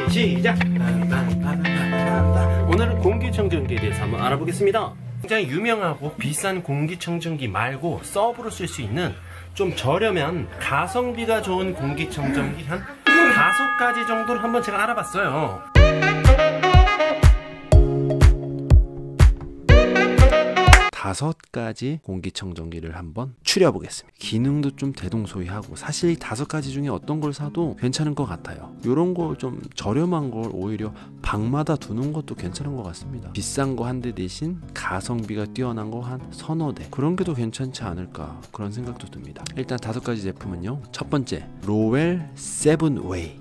시작. 오늘은 공기청정기에 대해서 한번 알아보겠습니다. 굉장히 유명하고 비싼 공기청정기 말고 서브로 쓸 수 있는 좀 저렴한 가성비가 좋은 공기청정기 한 5가지 정도를 한번 제가 알아봤어요. 다섯 가지 공기청정기를 한번 추려보겠습니다. 기능도 좀 대동소이하고 사실 이 5가지 중에 어떤 걸 사도 괜찮은 것 같아요. 이런 거 좀 저렴한 걸 오히려 방마다 두는 것도 괜찮은 것 같습니다. 비싼 거 한 대 대신 가성비가 뛰어난 거 한 서너 대, 그런 게 더 괜찮지 않을까, 그런 생각도 듭니다. 일단 5가지 제품은요, 첫 번째 로웰 세븐웨이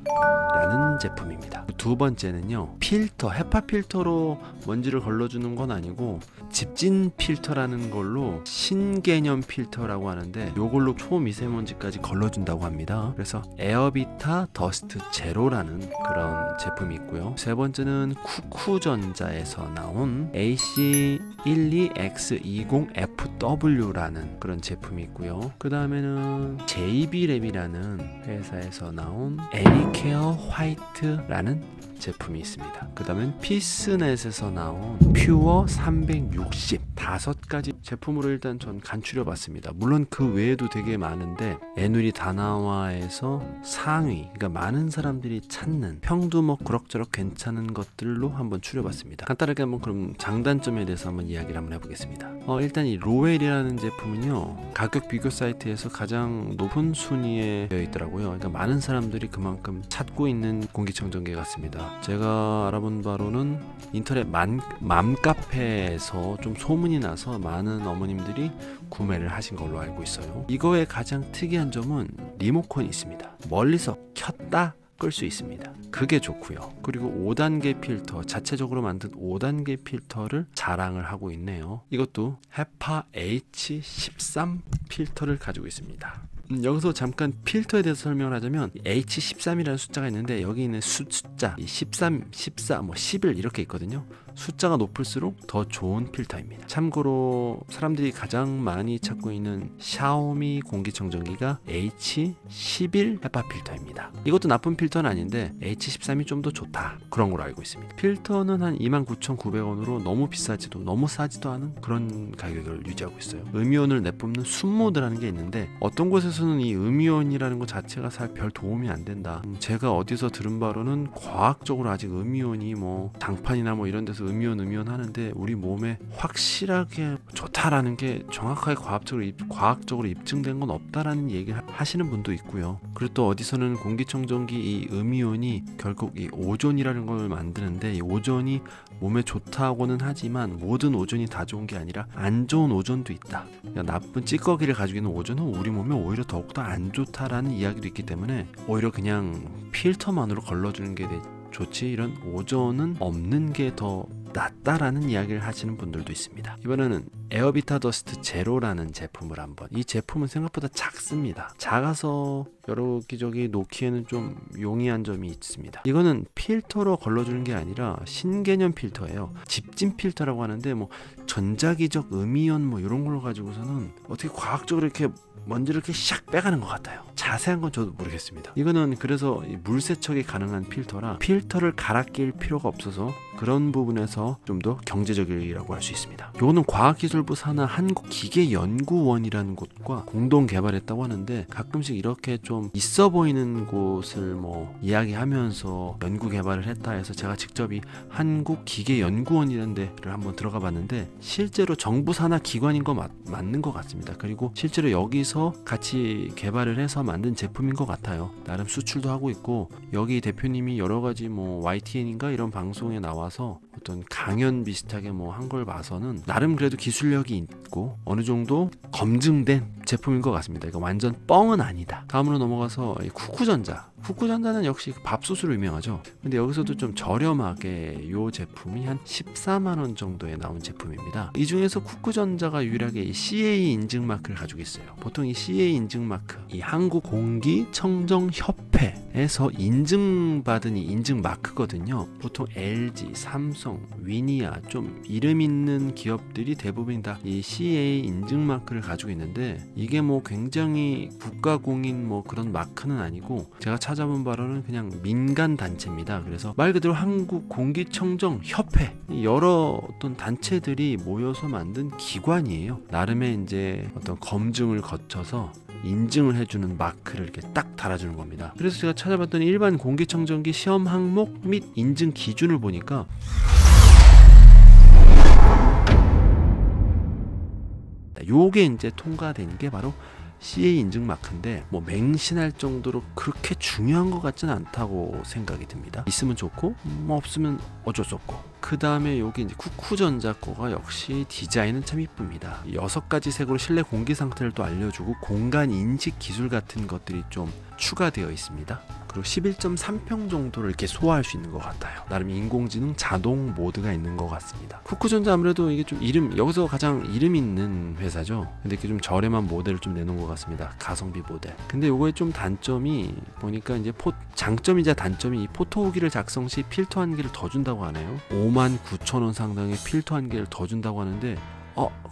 라는 제품입니다. 두 번째는요, 필터, 헤파 필터로 먼지를 걸러주는 건 아니고 집진 필터라는 걸로 신개념 필터라고 하는데, 요걸로 초미세먼지까지 걸러준다고 합니다. 그래서 에어비타 더스트 제로라는 그런 제품이 있고요. 세 번째는 쿠쿠전자에서 나온 AC12X20FW라는 그런 제품이 있고요. 그 다음에는 JB랩이라는 회사에서 나온 에리케어 화이트라는 제품이 있습니다. 그 다음엔 피스넷에서 나온 퓨어 360, 5가지 제품으로 일단 전 간추려 봤습니다. 물론 그 외에도 되게 많은데 에누리 다나와에서 상위, 그러니까 많은 사람들이 찾는 평도 뭐 그럭저럭 괜찮은 것들로 한번 추려봤습니다. 간단하게 한번 그럼 장단점에 대해서 한번 이야기를 한번 해보겠습니다. 일단 이 로웰이라는 제품은요, 가격 비교 사이트에서 가장 높은 순위에 되어 있더라고요. 그러니까 많은 사람들이 그만큼 찾고 있는 공기청정기 같습니다. 제가 알아본 바로는 인터넷 맘카페에서 좀 소문이 나서 많은 어머님들이 구매를 하신 걸로 알고 있어요. 이거의 가장 특이한 점은 리모컨이 있습니다. 멀리서 켰다 끌 수 있습니다. 그게 좋고요. 그리고 5단계 필터, 자체적으로 만든 5단계 필터를 자랑을 하고 있네요. 이것도 헤파 H13 필터를 가지고 있습니다. 여기서 잠깐 필터에 대해서 설명을 하자면, H13이라는 숫자가 있는데 여기 있는 숫자 13, 14, 11 이렇게 있거든요. 숫자가 높을수록 더 좋은 필터입니다. 참고로 사람들이 가장 많이 찾고 있는 샤오미 공기청정기가 H11 헤파 필터입니다. 이것도 나쁜 필터는 아닌데 H13이 좀 더 좋다, 그런 걸로 알고 있습니다. 필터는 한 29,900원으로 너무 비싸지도 너무 싸지도 않은 그런 가격을 유지하고 있어요. 음이온을 내뿜는 순모드라는 게 있는데, 어떤 곳에서는 이 음이온이라는 것 자체가 별 도움이 안 된다. 제가 어디서 들은 바로는 과학적으로 아직 음이온이 뭐 장판이나 뭐 이런 데서 음이온 하는데 우리 몸에 확실하게 좋다라는 게 정확하게 과학적으로 입증된 건 없다라는 얘기를 하시는 분도 있고요. 그리고 또 어디서는 공기청정기 이 음이온이 결국 이 오존이라는 걸 만드는데, 이 오존이 몸에 좋다고는 하지만 모든 오존이 다 좋은 게 아니라 안 좋은 오존도 있다. 나쁜 찌꺼기를 가지고 있는 오존은 우리 몸에 오히려 더욱더 안 좋다라는 이야기도 있기 때문에 오히려 그냥 필터만으로 걸러주는 게 좋지, 이런 오존은 없는 게 더 낫다라는 이야기를 하시는 분들도 있습니다. 이번에는 에어비타 더스트 제로라는 제품을 한번, 이 제품은 생각보다 작습니다. 작아서 여기저기 놓기에는 좀 용이한 점이 있습니다. 이거는 필터로 걸러주는 게 아니라 신개념 필터예요. 집진 필터라고 하는데, 뭐 전자기적 음이온 뭐 이런 걸 가지고서는 어떻게 과학적으로 이렇게 먼지를 이렇게 샥 빼가는 것 같아요. 자세한 건 저도 모르겠습니다. 이거는 그래서 물 세척이 가능한 필터라 필터를 갈아 낄 필요가 없어서 그런 부분에서 좀 더 경제적이라고 할 수 있습니다. 이거는 과학기술부 산하 한국기계연구원이라는 곳과 공동 개발했다고 하는데, 가끔씩 이렇게 좀 있어 보이는 곳을 뭐 이야기하면서 연구 개발을 했다 해서 제가 직접 이 한국기계연구원이라는 데를 한번 들어가 봤는데, 실제로 정부 산하 기관인 거 맞는 것 같습니다. 그리고 실제로 여기서 같이 개발을 해서 만든 제품인 것 같아요. 나름 수출도 하고 있고, 여기 대표님이 여러 가지 뭐 YTN인가 이런 방송에 나와서 어떤 강연 비슷하게 뭐 한 걸 봐서는 나름 그래도 기술력이 있고 어느 정도 검증된 제품인 것 같습니다. 이거 완전 뻥은 아니다. 다음으로 넘어가서 쿠쿠전자는 역시 밥솥으로 유명하죠. 근데 여기서도 좀 저렴하게 이 제품이 한 14만원 정도에 나온 제품입니다. 이 중에서 쿠쿠전자가 유일하게 이 CA 인증 마크를 가지고 있어요. 보통 이 CA 인증 마크, 이 한국공기청정협회에서 인증받은 이 인증 마크거든요. 보통 LG, 삼성, 위니아, 좀 이름 있는 기업들이 대부분 다 이 CA 인증 마크를 가지고 있는데, 이 이게 뭐 굉장히 국가공인 뭐 그런 마크는 아니고 제가 찾아본 바로는 그냥 민간 단체입니다. 그래서 말 그대로 한국공기청정협회, 여러 어떤 단체들이 모여서 만든 기관이에요. 나름의 이제 어떤 검증을 거쳐서 인증을 해주는 마크를 이렇게 딱 달아주는 겁니다. 그래서 제가 찾아봤더니 일반 공기청정기 시험 항목 및 인증 기준을 보니까 요게 이제 통과된 게 바로 CA 인증 마크인데 뭐 맹신할 정도로 그렇게 중요한 것 같지는 않다고 생각이 듭니다. 있으면 좋고 뭐 없으면 어쩔 수 없고. 그 다음에 여기 이제 쿠쿠전자 거가 역시 디자인은 참 이쁩니다. 6가지 색으로 실내 공기 상태를 또 알려주고 공간 인식 기술 같은 것들이 좀 추가되어 있습니다. 그리고 11.3평 정도를 이렇게 소화할 수 있는 것 같아요. 나름 인공지능 자동 모드가 있는 것 같습니다. 쿠쿠전자 아무래도 이게 좀 여기서 가장 이름 있는 회사죠. 근데 이렇게 좀 저렴한 모델을 좀 내놓은 것 같습니다. 가성비 모델. 근데 요거의 좀 단점이 보니까 이제 장점이자 단점이 이 포토 후기를 작성 시 필터 한 개를 더 준다고 하네요. 59,000원 상당의 필터 한 개를 더 준다고 하는데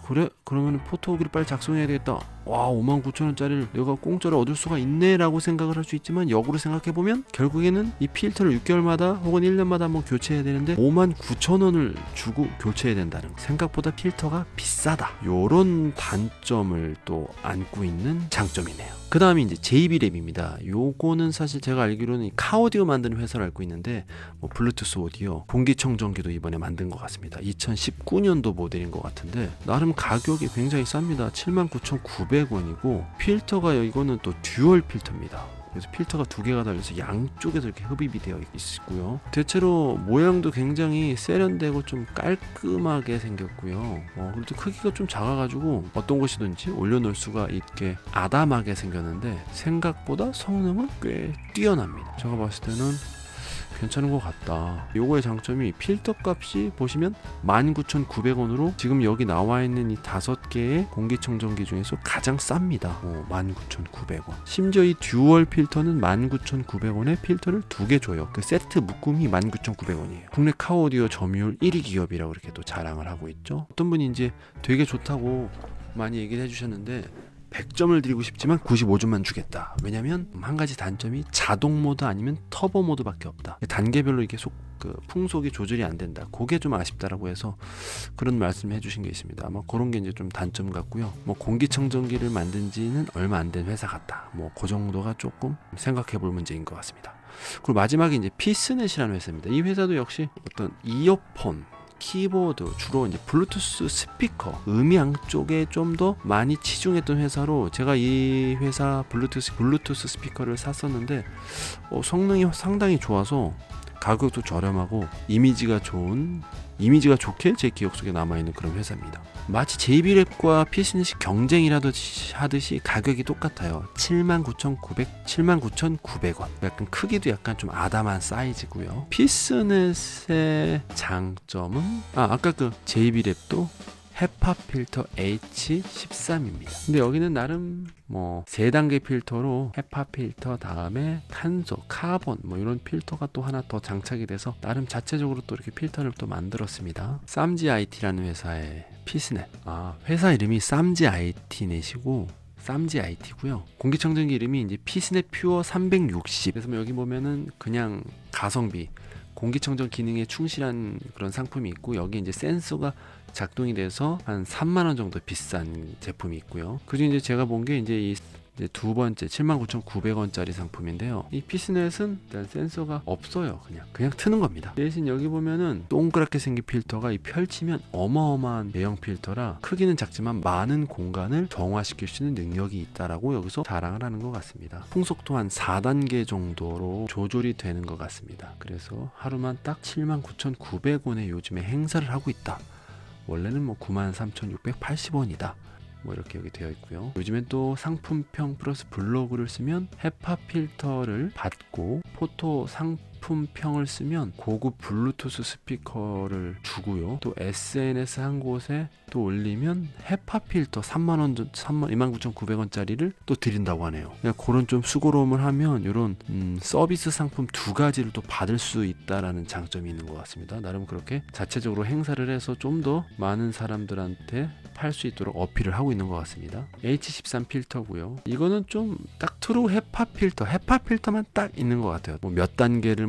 그래? 그러면 포토 후기를 빨리 작성해야 되겠다. 와, 59,000원짜리를 내가 공짜로 얻을 수가 있네 라고 생각을 할 수 있지만 역으로 생각해보면 결국에는 이 필터를 6개월마다 혹은 1년마다 한번 교체해야 되는데 59,000원을 주고 교체해야 된다는 거. 생각보다 필터가 비싸다. 요런 단점을 또 안고 있는 장점이네요. 그 다음에 이제 JBLab입니다. 요거는 사실 제가 알기로는 카오디오 만드는 회사를 알고 있는데 뭐 블루투스 오디오, 공기청정기도 이번에 만든 것 같습니다. 2019년도 모델인 것 같은데 나름 가격이 굉장히 쌉니다. 79,900원이고 필터가 이거는 또 듀얼 필터입니다. 그래서 필터가 2개가 달려서 양쪽에서 이렇게 흡입이 되어 있고요. 대체로 모양도 굉장히 세련되고 좀 깔끔하게 생겼고요. 그래도 크기가 좀 작아가지고 어떤 곳이든지 올려놓을 수가 있게 아담하게 생겼는데 생각보다 성능은 꽤 뛰어납니다. 제가 봤을 때는 괜찮은 것 같다. 요거의 장점이 필터 값이 보시면 19,900원으로 지금 여기 나와 있는 이 5개의 공기청정기 중에서 가장 쌉니다. 19,900원. 심지어 이 듀얼 필터는 19,900원에 필터를 2개 줘요. 그 세트 묶음이 19,900원이에요. 국내 카오디오 점유율 1위 기업이라고 이렇게 또 자랑을 하고 있죠. 어떤 분이 이제 되게 좋다고 많이 얘기를 해주셨는데 100점을 드리고 싶지만 95점만 주겠다. 왜냐면 한 가지 단점이 자동 모드 아니면 터보 모드밖에 없다. 단계별로 이게 풍속이 조절이 안 된다. 그게 좀 아쉽다라고 해서 그런 말씀을 해주신 게 있습니다. 아마 그런 게 이제 좀 단점 같고요. 뭐 공기청정기를 만든 지는 얼마 안 된 회사 같다. 뭐 그 정도가 조금 생각해볼 문제인 것 같습니다. 그리고 마지막에 이제 피스넷이라는 회사입니다. 이 회사도 역시 어떤 이어폰, 키보드, 주로 이제 블루투스 스피커, 음향 쪽에 좀 더 많이 치중했던 회사로 제가 이 회사 블루투스 스피커를 샀었는데 성능이 상당히 좋아서 가격도 저렴하고 이미지가 좋게 제 기억 속에 남아있는 그런 회사입니다. 마치 JBLab과 피스넷이 하듯이 가격이 똑같아요. 79,900원. 약간 크기도 약간 좀 아담한 사이즈고요. 피스넷의 장점은 아까 그 JBLab도 헤파 필터 H13입니다. 근데 여기는 나름 뭐 3단계 필터로 헤파 필터 다음에 탄소, 카본 뭐 이런 필터가 또 하나 더 장착이 돼서 나름 자체적으로 또 이렇게 필터를 또 만들었습니다. 쌈지IT라는 회사의 피스넷. 회사 이름이 쌈지IT넷이고 쌈지IT고요. 공기청정기 이름이 이제 피스넷 퓨어 360. 그래서 여기 보면은 그냥 가성비, 공기청정 기능에 충실한 그런 상품이 있고 여기 이제 센서가 작동이 돼서 한 3만원 정도 비싼 제품이 있고요. 그중에 이제 제가 본 게 이제 두 번째 79,900원짜리 상품인데요. 이 피스넷은 일단 센서가 없어요. 그냥 트는 겁니다. 대신 여기 보면은 동그랗게 생긴 필터가 펼치면 어마어마한 대형 필터라 크기는 작지만 많은 공간을 정화시킬 수 있는 능력이 있다라고 여기서 자랑을 하는 것 같습니다. 풍속도 한 4단계 정도로 조절이 되는 것 같습니다. 그래서 하루만 딱 79,900원에 요즘에 행사를 하고 있다. 원래는 뭐 93,680원이다. 뭐 이렇게 여기 되어 있고요. 요즘엔 또 상품평 플러스 블로그를 쓰면 헤파 필터를 받고 포토 제품평을 쓰면 고급 블루투스 스피커를 주고요. 또 SNS 한 곳에 또 올리면 헤파 필터 29,900원짜리를 또 드린다고 하네요. 그냥 그런 좀 수고로움을 하면 이런 서비스 상품 2가지를 또 받을 수 있다라는 장점이 있는 것 같습니다. 나름 그렇게 자체적으로 행사를 해서 좀 더 많은 사람들한테 팔 수 있도록 어필을 하고 있는 것 같습니다. H13 필터고요. 이거는 좀 딱 트루 헤파 필터만 딱 있는 것 같아요. 뭐 몇 단계를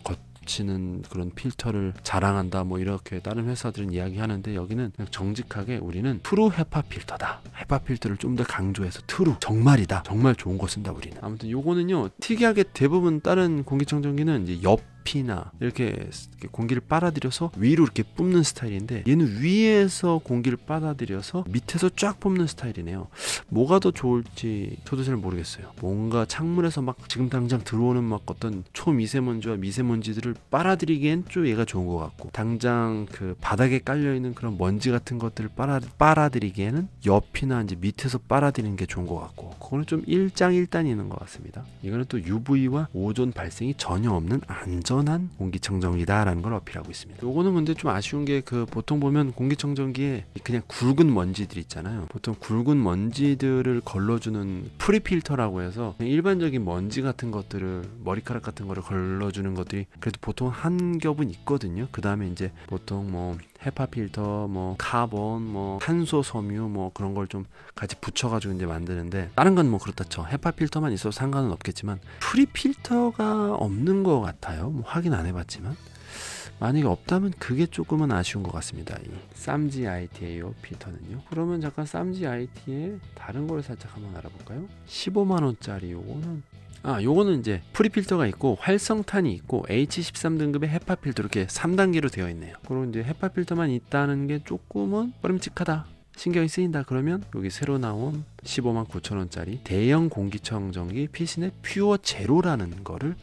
거치는 그런 필터를 자랑한다 뭐 이렇게 다른 회사들은 이야기하는데, 여기는 그냥 정직하게 우리는 트루 헤파 필터다. 헤파 필터를 좀 더 강조해서 트루 정말이다. 정말 좋은 거 쓴다 우리는. 아무튼 요거는요, 특이하게 대부분 다른 공기청정기는 이제 옆이나 이렇게 공기를 빨아들여서 위로 이렇게 뿜는 스타일인데, 얘는 위에서 공기를 빨아들여서 밑에서 쫙 뿜는 스타일이네요. 뭐가 더 좋을지 저도 잘 모르겠어요. 뭔가 창문에서 막 지금 당장 들어오는 막 어떤 초미세먼지와 미세먼지들을 빨아들이기엔 좀 얘가 좋은 것 같고, 당장 그 바닥에 깔려있는 그런 먼지 같은 것들을 빨아들이기에는 옆이나 이제 밑에서 빨아들이는 게 좋은 것 같고, 그거는 좀 일장일단이 있는 것 같습니다. 이거는 또 UV와 오존 발생이 전혀 없는 안전한 공기청정기다라는 걸 어필하고 있습니다. 요거는 근데 좀 아쉬운 게, 그 보통 보면 공기청정기에 그냥 굵은 먼지들 있잖아요. 보통 굵은 먼지들을 걸러주는 프리필터라고 해서 일반적인 먼지 같은 것들을, 머리카락 같은 거를 걸러주는 것들이 그래도 보통 한 겹은 있거든요. 그 다음에 이제 보통 뭐 헤파 필터, 뭐 카본, 뭐 탄소 섬유, 뭐 그런 걸 좀 같이 붙여가지고 이제 만드는데, 다른 건 뭐 그렇다 쳐. 헤파 필터만 있어도 상관은 없겠지만 프리 필터가 없는 것 같아요. 뭐 확인 안 해봤지만 만약에 없다면 그게 조금은 아쉬운 것 같습니다. 이 쌈지 IT에요 필터는요. 그러면 잠깐 쌈지 IT의 다른 걸 살짝 한번 알아볼까요? 15만원짜리 요거는 이제 프리필터가 있고 활성탄이 있고 H13 등급의 헤파 필터, 이렇게 3단계로 되어 있네요. 그리고 이제 헤파 필터만 있다는 게 조금은 꺼림칙하다, 신경이 쓰인다 그러면 여기 새로 나온 159,000원짜리 대형 공기청정기 피신의 퓨어 제로라는 거를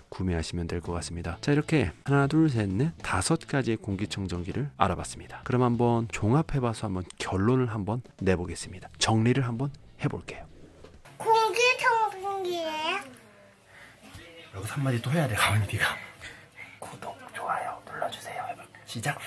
구매하시면 될 것 같습니다. 자, 이렇게 하나 둘 셋 넷 5가지의 공기청정기를 알아봤습니다. 그럼 한번 종합해봐서 한번 결론을 한번 내보겠습니다. 정리를 한번 해볼게요. 공기청정기예요? 여기서 한마디 또 해야 돼. 가만히 네가 구독, 좋아요 눌러주세요. 시작.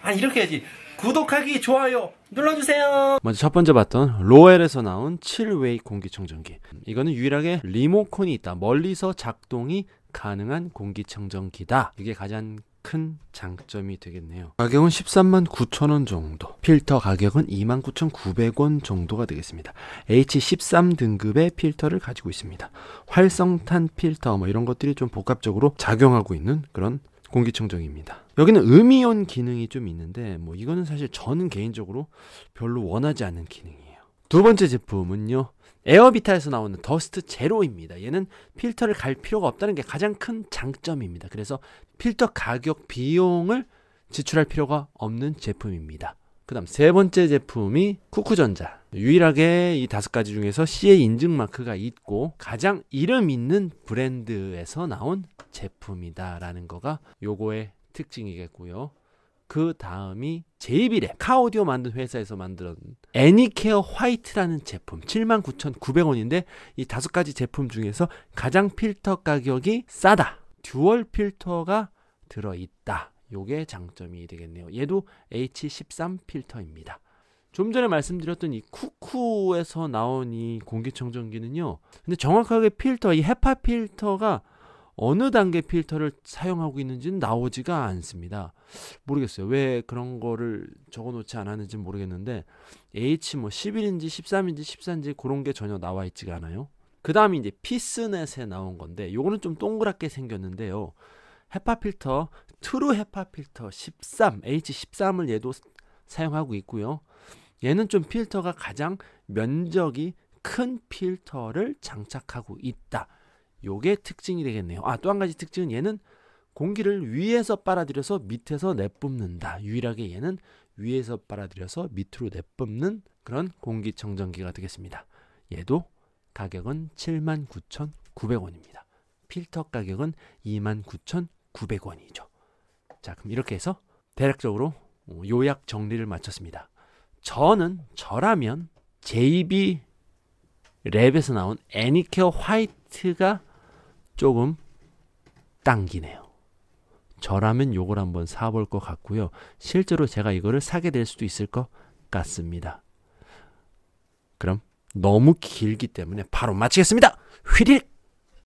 아니 이렇게 해야지. 구독하기, 좋아요 눌러주세요. 먼저 첫 번째 봤던 로엘에서 나온 7웨이 공기청정기. 이거는 유일하게 리모컨이 있다, 멀리서 작동이 가능한 공기청정기다. 이게 가장 큰 장점이 되겠네요. 가격은 139,000원 정도, 필터 가격은 29,900원 정도가 되겠습니다. H13 등급의 필터를 가지고 있습니다. 활성탄 필터 뭐 이런 것들이 좀 복합적으로 작용하고 있는 그런 공기청정기입니다. 여기는 음이온 기능이 좀 있는데, 뭐 이거는 사실 저는 개인적으로 별로 원하지 않는 기능이에요. 두 번째 제품은요, 에어비타에서 나오는 더스트 제로입니다. 얘는 필터를 갈 필요가 없다는 게 가장 큰 장점입니다. 그래서 필터 가격 비용을 지출할 필요가 없는 제품입니다. 그 다음 세 번째 제품이 쿠쿠전자. 유일하게 이 5가지 중에서 CA 인증 마크가 있고 가장 이름 있는 브랜드에서 나온 제품이다라는 거가 요거의 특징이겠고요. 그 다음이 제이비랩, 카오디오 만든 회사에서 만든 애니케어 화이트라는 제품, 79,900원인데 이 5가지 제품 중에서 가장 필터 가격이 싸다. 듀얼 필터가 들어있다. 요게 장점이 되겠네요. 얘도 H13 필터입니다. 좀 전에 말씀드렸던 이 쿠쿠에서 나온 이 공기청정기는요, 근데 정확하게 필터, 이 헤파 필터가 어느 단계 필터를 사용하고 있는지는 나오지가 않습니다. 모르겠어요. 왜 그런 거를 적어놓지 않았는지 모르겠는데 H 11인지 13인지 14인지 그런 게 전혀 나와 있지가 않아요. 그 다음이 이제 피스넷에 나온 건데, 요거는 좀 동그랗게 생겼는데요. 헤파 필터, 트루 헤파 필터 13, H13을 얘도 사용하고 있고요. 얘는 좀 필터가 가장 면적이 큰 필터를 장착하고 있다. 요게 특징이 되겠네요. 또 한 가지 특징은 얘는 공기를 위에서 빨아들여서 밑에서 내뿜는다. 유일하게 얘는 위에서 빨아들여서 밑으로 내뿜는 그런 공기청정기가 되겠습니다. 얘도 가격은 79,900원입니다. 필터 가격은 29,900원이죠. 자, 그럼 이렇게 해서 대략적으로 요약 정리를 마쳤습니다. 저라면 JB 랩에서 나온 애니케어 화이트가 조금 당기네요. 저라면 요걸 한번 사볼 것 같고요. 실제로 제가 이거를 사게 될 수도 있을 것 같습니다. 그럼 너무 길기 때문에 바로 마치겠습니다. 휘리릭!